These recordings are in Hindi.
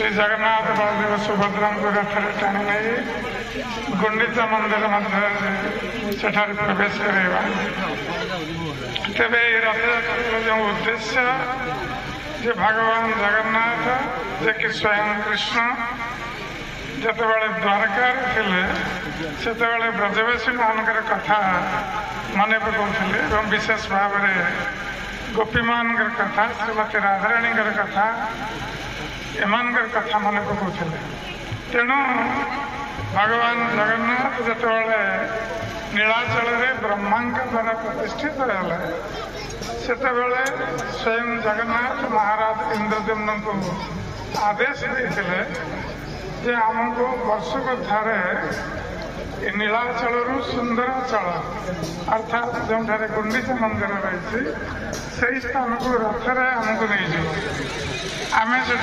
श्री जगन्नाथ बलदेव सुभद्रा को रथ टाणी नहीं गुंडीचा मंदिर मध्य सेठारे प्रवेश करेगा। तेरे रथयात्रा जो उद्देश्य जे भगवान जगन्नाथ जे कि स्वयं कृष्ण जितेबाला द्वारका थे से ब्रजवासी मानकर कथा मन पकाउले विशेष भाव में गोपी मान कथा श्रीमती राधाराणी कथा एमान कथा मन पकाउले। तेणु भगवान जगन्नाथ जितेबाला नीलाचल ब्रह्मा द्वारा प्रतिष्ठित है सेतेबेले स्वयं जगन्नाथ महाराज इंद्रद्युम्न को आदेश देते जे आमको वर्षक थे नीलाचल सुंदराचल अर्थात जो गुंडीचा मंदिर रही से स्थान को रथरे आमको नहीं आम से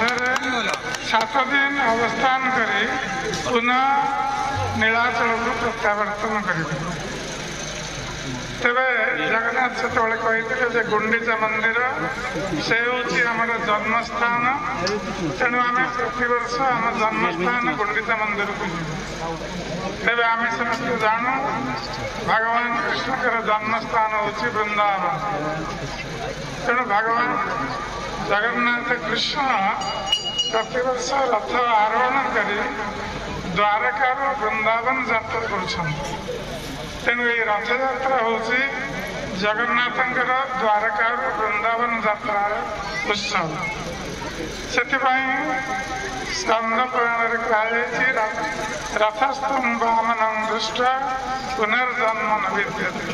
7 दिन अवस्थान करी पुनः नीलाचल को प्रत्यावर्तन करें। तेरे जगन्नाथ से कही गुंडीचा मंदिर से हूँ जन्मस्थान तेणु आम प्रतिवर्ष आम जन्मस्थान गुंडीचा मंदिर को तेरे आम समस्त जानू भगवान कृष्ण जन्मस्थान हूँ वृंदावन। तेणु भगवान जगन्नाथ कृष्ण प्रतिवर्ष रथ आरोहण कर द्वारकार वृंदावन यात्रा कर। तेणु ये रथयात्रा हूँ जगन्नाथ द्वारका वृंदावन यात्रा उत्सव। से स्कंद पुराण कहुई रथस्थम वामनम दृष्टा पुनर्जन्म न विद्यते।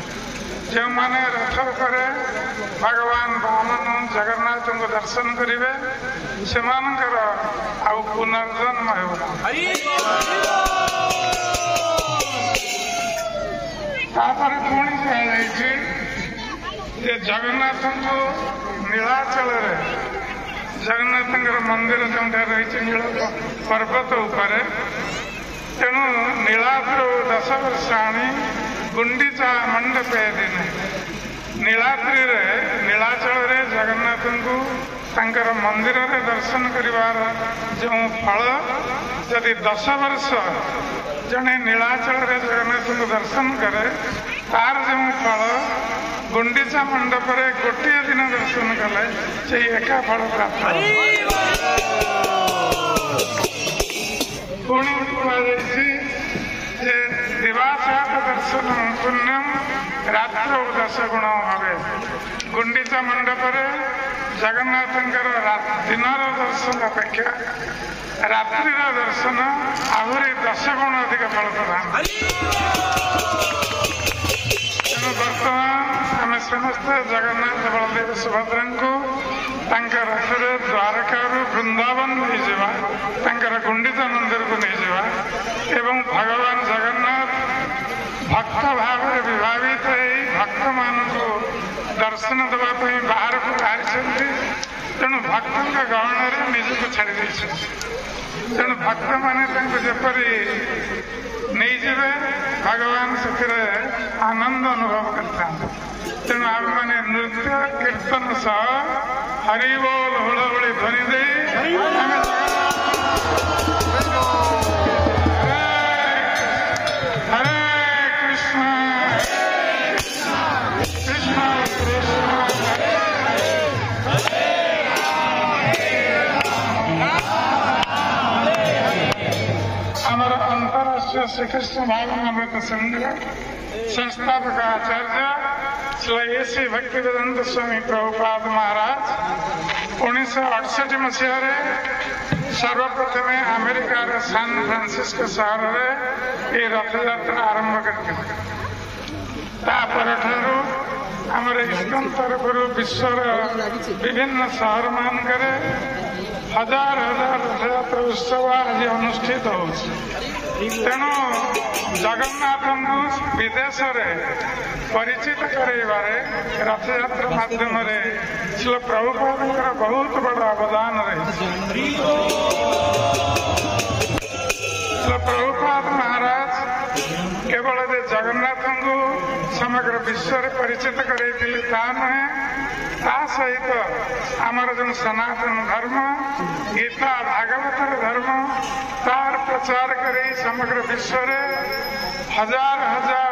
जो मैंने रथ पर भगवान वामन जगन्नाथ को दर्शन करेंगे से आउ पुनर्जन्म होगा। तापर पुणी कहुई जगन्नाथ को नीलाचल जगन्नाथ मंदिर जो रही नील पर्वत उपर तेणु नीलाद्र 10 वर्षाणी गुंडीचा मंडपे दिन नीलाद्री नीलाचल जगन्नाथ को तांकर मंदिर रे दर्शन करिवार जो फल यदि 10 वर्ष जड़े नीलाचल जगन्नाथ को दर्शन करे तार जो फल गुंडीचा मंडप रे गोटे दिन दर्शन कले से एका फल प्राप्त। पुणी दिवासात दर्शन पुण्यम रात्र 10 गुण भावे गुंडीचा मंडप रे जगन्नाथ दिनर दर्शन अपेक्षा रात्रि दर्शन आहरी 10 गुण अधिक फल प्रदान। तेणु बर्तमान आम समस्त जगन्नाथ बलदेव सुभद्रा को रथरे द्वारका वृंदावन नहीं जावा गुंडीचा मंदिर को नहीं जावा एवं भगवान जगन्नाथ भक्त भाव विभावित भक्त मान को दर्शन देवाई बाहर को बाहरी तेणु भक्त गहन में निजक छाड़ी तेणु भक्त मैंने जपरी नहीं जाए भगवान से आनंद अनुभव करता। तेणु आम मैंने नृत्य कीर्तन सह हरिबोल हुड़हुड़ी ध्वनि दे हरे कृष्ण कृष्ण कृष्ण हमारा अंतरराष्ट्रीय श्रीकृष्ण भागवत संघ संस्थापक आचार्य श्री श्री भक्तिवेदांत स्वामी प्रभुपाद महाराज 1968 मसीह सर्वप्रथम अमेरिकार सान फ्रांसिस्को सहर में ये रथयात्रा आरंभ करते आमर इस्कन तरफ विश्वर विभिन्न सहर मानक हजार हजार रथयात्रा उत्सव आज अनुष्ठित हो। तेणु जगन्नाथ को विदेश परिचित कराइबारे रथयात्रा माध्यम श्री प्रभुपाद बहुत बड़ अवदान रही। श्री प्रभुपाद महाराज केवल जगन्नाथ को समग्र विश्व रे परिचित करैथिले ता नहे ता सहित आमर जो सनातन धर्म गीता भागवतर धर्म तार प्रचार करे समग्र विश्व रे हजार हजार